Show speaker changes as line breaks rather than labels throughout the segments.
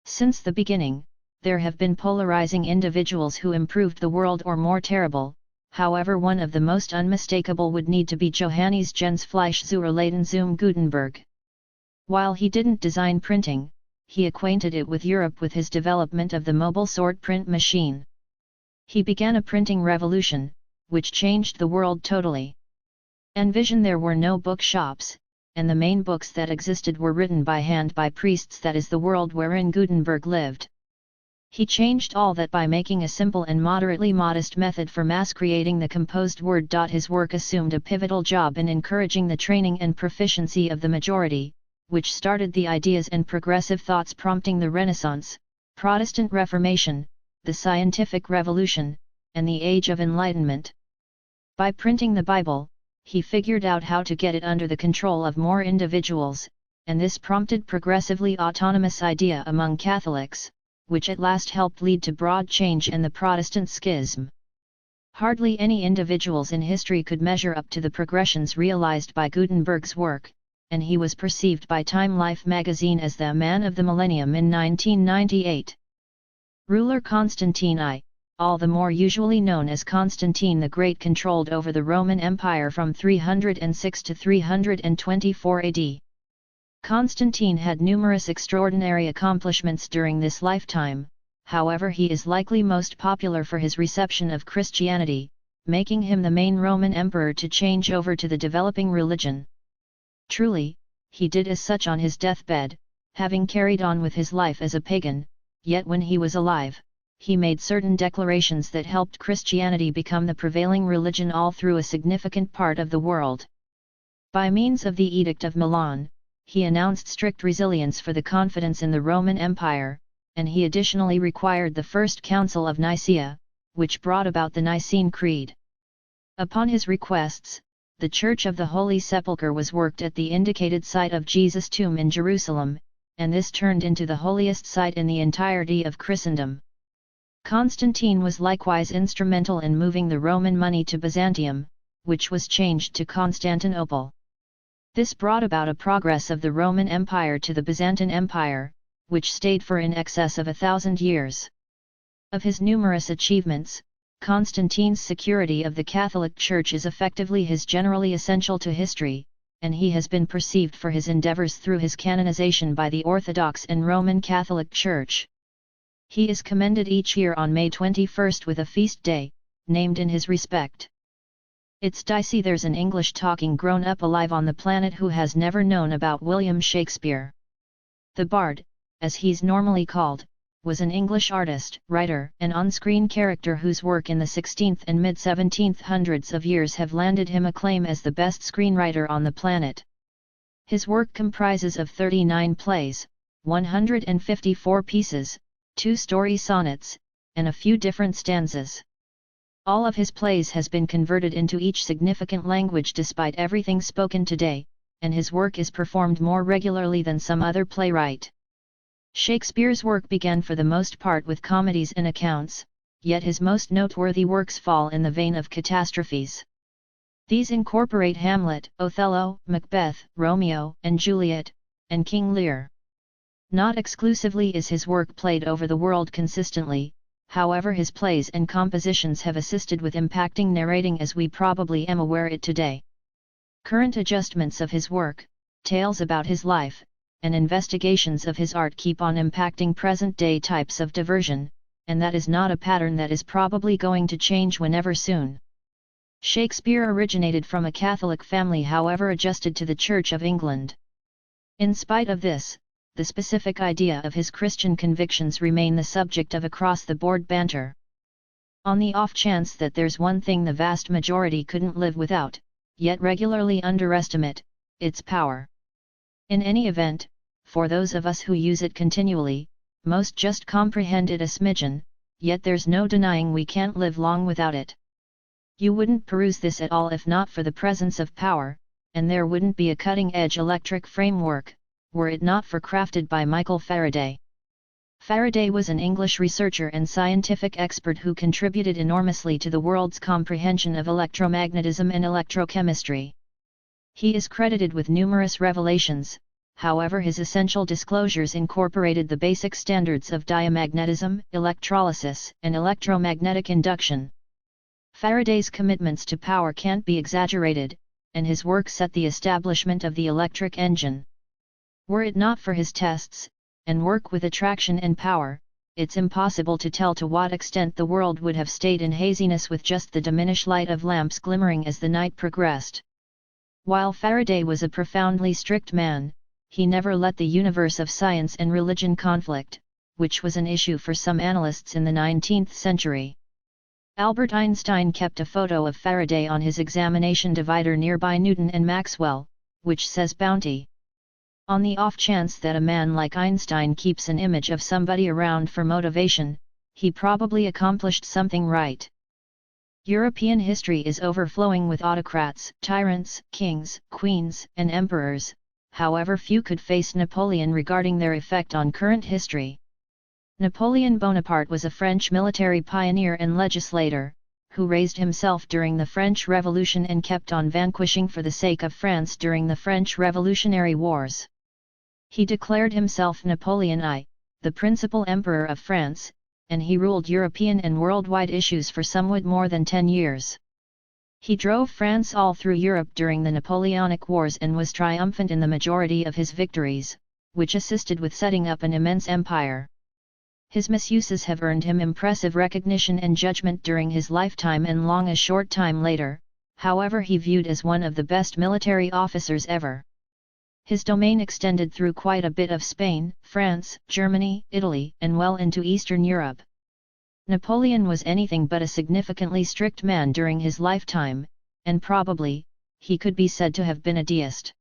Since the beginning, there have been polarizing individuals who improved the world or more terrible. However, one of the most unmistakable would need to be Johannes Gutenberg. While he didn't design printing, he acquainted it with Europe with his development of the mobile sword print machine. He began a printing revolution, which changed the world totally. Envision there were no bookshops, and the main books that existed were written by hand by priests. That is the world wherein Gutenberg lived. He changed all that by making a simple and moderately modest method for mass creating the composed word. His work assumed a pivotal job in encouraging the training and proficiency of the majority, which started the ideas and progressive thoughts prompting the Renaissance, Protestant Reformation, the Scientific Revolution, and the Age of Enlightenment. By printing the Bible, he figured out how to get it under the control of more individuals, and this prompted progressively autonomous idea among Catholics, which at last helped lead to broad change and the Protestant schism. Hardly any individuals in history could measure up to the progressions realized by Gutenberg's work, and he was perceived by Time Life magazine as the man of the millennium in 1998. Ruler Constantine I, all the more usually known as Constantine the Great, controlled over the Roman Empire from 306 to 324 AD. Constantine had numerous extraordinary accomplishments during this lifetime, however he is likely most popular for his reception of Christianity, making him the main Roman emperor to change over to the developing religion. Truly, he did as such on his deathbed, having carried on with his life as a pagan, yet when he was alive, he made certain declarations that helped Christianity become the prevailing religion all through a significant part of the world. By means of the Edict of Milan, he announced strict resilience for the confidence in the Roman Empire, and he additionally required the First Council of Nicaea, which brought about the Nicene Creed. Upon his requests, the Church of the Holy Sepulchre was worked at the indicated site of Jesus' tomb in Jerusalem, and this turned into the holiest site in the entirety of Christendom. Constantine was likewise instrumental in moving the Roman money to Byzantium, which was changed to Constantinople. This brought about a progress of the Roman Empire to the Byzantine Empire, which stayed for in excess of 1,000 years. Of his numerous achievements, Constantine's security of the Catholic Church is effectively his generally essential to history, and he has been perceived for his endeavors through his canonization by the Orthodox and Roman Catholic Church. He is commended each year on May 21 with a feast day, named in his respect. It's dicey there's an English-talking grown-up alive on the planet who has never known about William Shakespeare. The Bard, as he's normally called, was an English artist, writer, and on-screen character whose work in the 16th and mid-1700s of years have landed him acclaim as the best screenwriter on the planet. His work comprises of 39 plays, 154 pieces, 2-story sonnets, and a few different stanzas. All of his plays has been converted into each significant language despite everything spoken today, and his work is performed more regularly than some other playwright. Shakespeare's work began for the most part with comedies and accounts, yet his most noteworthy works fall in the vein of catastrophes. These incorporate Hamlet, Othello, Macbeth, Romeo and Juliet, and King Lear. Not exclusively is his work played over the world consistently, however his plays and compositions have assisted with impacting narrating as we probably am aware it today. Current adjustments of his work, tales about his life, and investigations of his art keep on impacting present-day types of diversion, and that is not a pattern that is probably going to change whenever soon. Shakespeare originated from a Catholic family, however adjusted to the Church of England. In spite of this, the specific idea of his Christian convictions remain the subject of across-the-board banter. On the off chance that there's one thing the vast majority couldn't live without, yet regularly underestimate, its power. In any event, for those of us who use it continually, most just comprehend it a smidgen, yet there's no denying we can't live long without it. You wouldn't peruse this at all if not for the presence of power, and there wouldn't be a cutting-edge electric framework, were it not for crafted by Michael Faraday. Faraday was an English researcher and scientific expert who contributed enormously to the world's comprehension of electromagnetism and electrochemistry. He is credited with numerous revelations, however his essential disclosures incorporated the basic standards of diamagnetism, electrolysis, and electromagnetic induction. Faraday's commitments to power can't be exaggerated, and his work set the establishment of the electric engine. Were it not for his tests, and work with attraction and power, it's impossible to tell to what extent the world would have stayed in haziness with just the diminished light of lamps glimmering as the night progressed. While Faraday was a profoundly strict man, he never let the universe of science and religion conflict, which was an issue for some analysts in the 19th century. Albert Einstein kept a photo of Faraday on his examination divider nearby Newton and Maxwell, which says bounty. On the off chance that a man like Einstein keeps an image of somebody around for motivation, he probably accomplished something right. European history is overflowing with autocrats, tyrants, kings, queens, and emperors, however few could face Napoleon regarding their effect on current history. Napoleon Bonaparte was a French military pioneer and legislator, who raised himself during the French Revolution and kept on vanquishing for the sake of France during the French Revolutionary Wars. He declared himself Napoleon I, the principal emperor of France, and he ruled European and worldwide issues for somewhat more than 10 years. He drove France all through Europe during the Napoleonic Wars and was triumphant in the majority of his victories, which assisted with setting up an immense empire. His misuses have earned him impressive recognition and judgment during his lifetime and long a short time later, however he viewed as one of the best military officers ever. His domain extended through quite a bit of Spain, France, Germany, Italy, and well into Eastern Europe. Napoleon was anything but a significantly strict man during his lifetime, and probably, he could be said to have been a deist.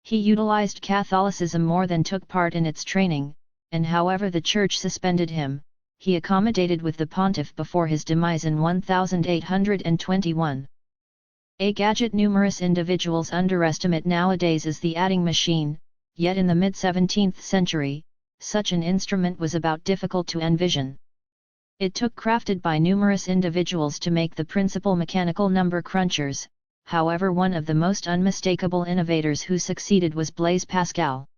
He utilized Catholicism more than took part in its training, and however the Church suspended him, he accommodated with the pontiff before his demise in 1821. A gadget numerous individuals underestimate nowadays is the adding machine, yet in the mid-17th century, such an instrument was about difficult to envision. It took crafted by numerous individuals to make the principal mechanical number crunchers, however one of the most unmistakable innovators who succeeded was Blaise Pascal.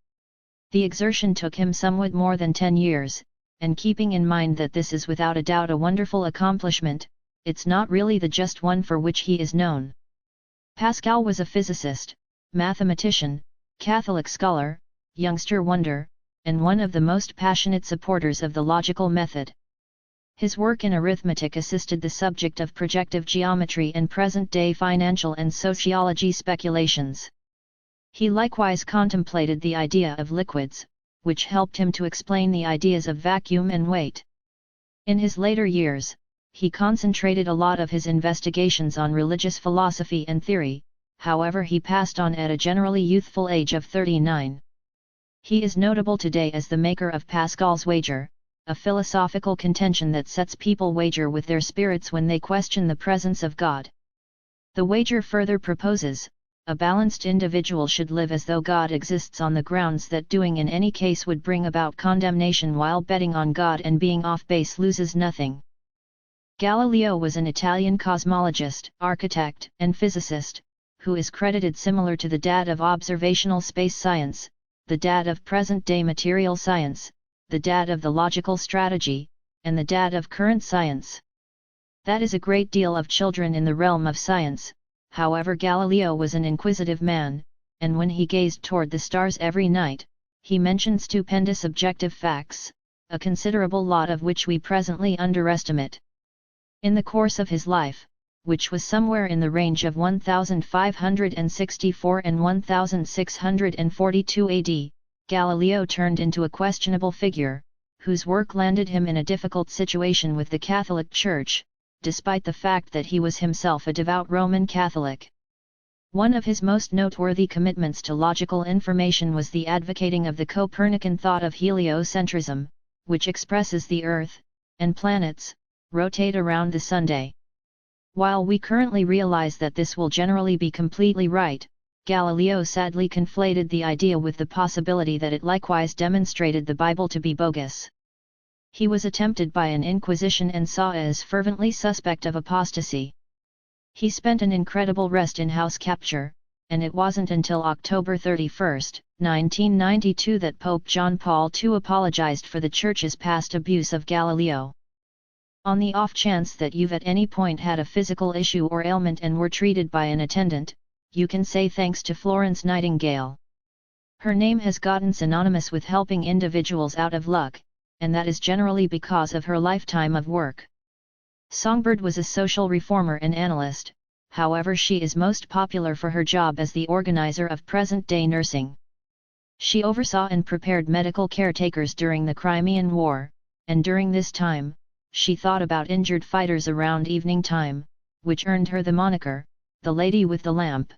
The exertion took him somewhat more than 10 years, and keeping in mind that this is without a doubt a wonderful accomplishment, it's not really the just one for which he is known. Pascal was a physicist, mathematician, Catholic scholar, youngster wonder, and one of the most passionate supporters of the logical method. His work in arithmetic assisted the subject of projective geometry and present-day financial and sociology speculations. He likewise contemplated the idea of liquids, which helped him to explain the ideas of vacuum and weight. In his later years, he concentrated a lot of his investigations on religious philosophy and theory, however he passed on at a generally youthful age of 39. He is notable today as the maker of Pascal's wager, a philosophical contention that sets people wager with their spirits when they question the presence of God. The wager further proposes, a balanced individual should live as though God exists on the grounds that doing in any case would bring about condemnation, while betting on God and being off base loses nothing. Galileo was an Italian cosmologist, architect, and physicist, who is credited similar to the dad of observational space science, the dad of present-day material science, the dad of the logical strategy, and the dad of current science. That is a great deal of children in the realm of science. However, Galileo was an inquisitive man, and when he gazed toward the stars every night, he mentioned stupendous objective facts, a considerable lot of which we presently underestimate. In the course of his life, which was somewhere in the range of 1564 and 1642 AD, Galileo turned into a questionable figure, whose work landed him in a difficult situation with the Catholic Church, despite the fact that he was himself a devout Roman Catholic. One of his most noteworthy commitments to logical information was the advocating of the Copernican thought of heliocentrism, which expresses the Earth, and planets, rotate around the Sun. While we currently realize that this will generally be completely right, Galileo sadly conflated the idea with the possibility that it likewise demonstrated the Bible to be bogus. He was attempted by an inquisition and saw as fervently suspect of apostasy. He spent an incredible rest in house capture, and it wasn't until October 31, 1992 that Pope John Paul II apologized for the Church's past abuse of Galileo. On the off chance that you've at any point had a physical issue or ailment and were treated by an attendant, you can say thanks to Florence Nightingale. Her name has gotten synonymous with helping individuals out of luck, and that is generally because of her lifetime of work. Songbird was a social reformer and analyst, however she is most popular for her job as the organizer of present-day nursing. She oversaw and prepared medical caretakers during the Crimean War, and during this time, she thought about injured fighters around evening time, which earned her the moniker, the Lady with the Lamp.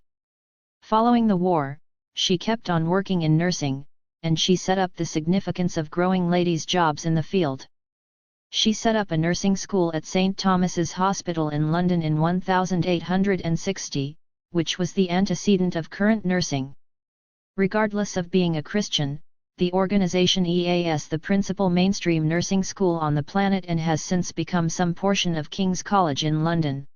Following the war, she kept on working in nursing, and she set up the significance of growing ladies' jobs in the field. She set up a nursing school at St. Thomas's Hospital in London in 1860, which was the antecedent of current nursing. Regardless of being a Christian, the organization EAS the principal mainstream nursing school on the planet and has since become some portion of King's College in London.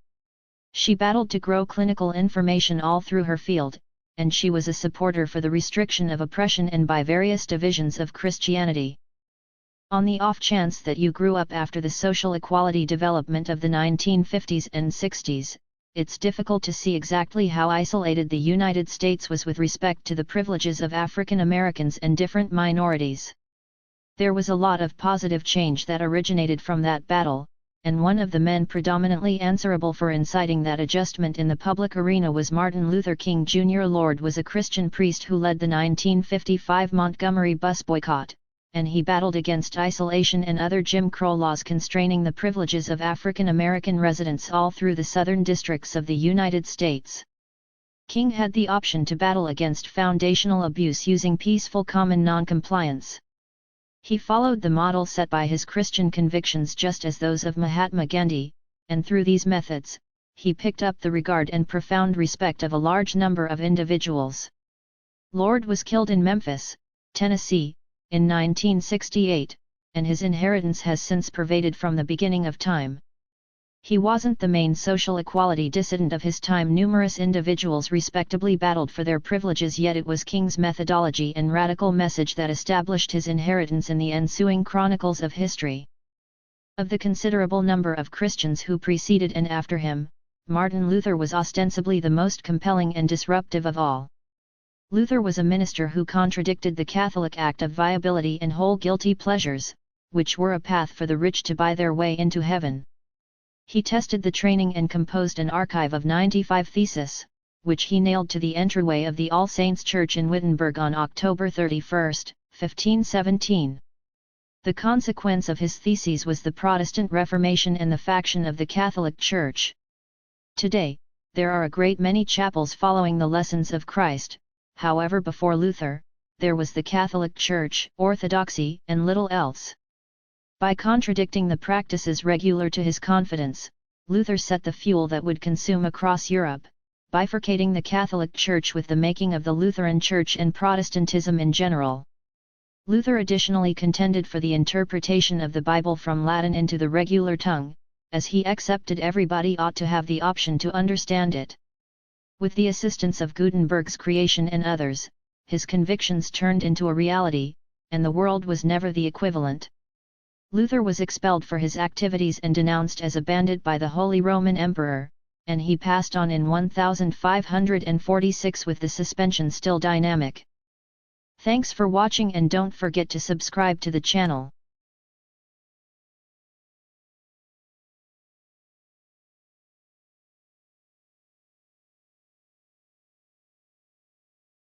She battled to grow clinical information all through her field, and she was a supporter for the restriction of oppression and by various divisions of Christianity. On the off chance that you grew up after the social equality development of the 1950s and 60s, it's difficult to see exactly how isolated the United States was with respect to the privileges of African Americans and different minorities. There was a lot of positive change that originated from that battle, and one of the men predominantly answerable for inciting that adjustment in the public arena was Martin Luther King Jr. Lord was a Christian priest who led the 1955 Montgomery bus boycott, and he battled against isolation and other Jim Crow laws constraining the privileges of African American residents all through the southern districts of the United States. King had the option to battle against foundational abuse using peaceful common noncompliance. He followed the model set by his Christian convictions just as those of Mahatma Gandhi, and through these methods, he picked up the regard and profound respect of a large number of individuals. Lord was killed in Memphis, Tennessee, in 1968, and his inheritance has since pervaded from the beginning of time. He wasn't the main social equality dissident of his time. Numerous individuals respectably battled for their privileges, yet it was King's methodology and radical message that established his inheritance in the ensuing chronicles of history. Of the considerable number of Christians who preceded and after him, Martin Luther was ostensibly the most compelling and disruptive of all. Luther was a minister who contradicted the Catholic act of viability and whole guilty pleasures, which were a path for the rich to buy their way into heaven. He tested the training and composed an archive of 95 theses, which he nailed to the entryway of the All Saints Church in Wittenberg on October 31, 1517. The consequence of his theses was the Protestant Reformation and the faction of the Catholic Church. Today, there are a great many chapels following the lessons of Christ. However, before Luther, there was the Catholic Church, orthodoxy, and little else. By contradicting the practices regular to his confidence, Luther set the fuel that would consume across Europe, bifurcating the Catholic Church with the making of the Lutheran Church and Protestantism in general. Luther additionally contended for the interpretation of the Bible from Latin into the regular tongue, as he accepted everybody ought to have the option to understand it. With the assistance of Gutenberg's creation and others, his convictions turned into a reality, and the world was never the equivalent. Luther was expelled for his activities and denounced as a bandit by the Holy Roman Emperor, and he passed on in 1546 with the suspension still dynamic. Thanks for watching and don't forget to subscribe to the channel.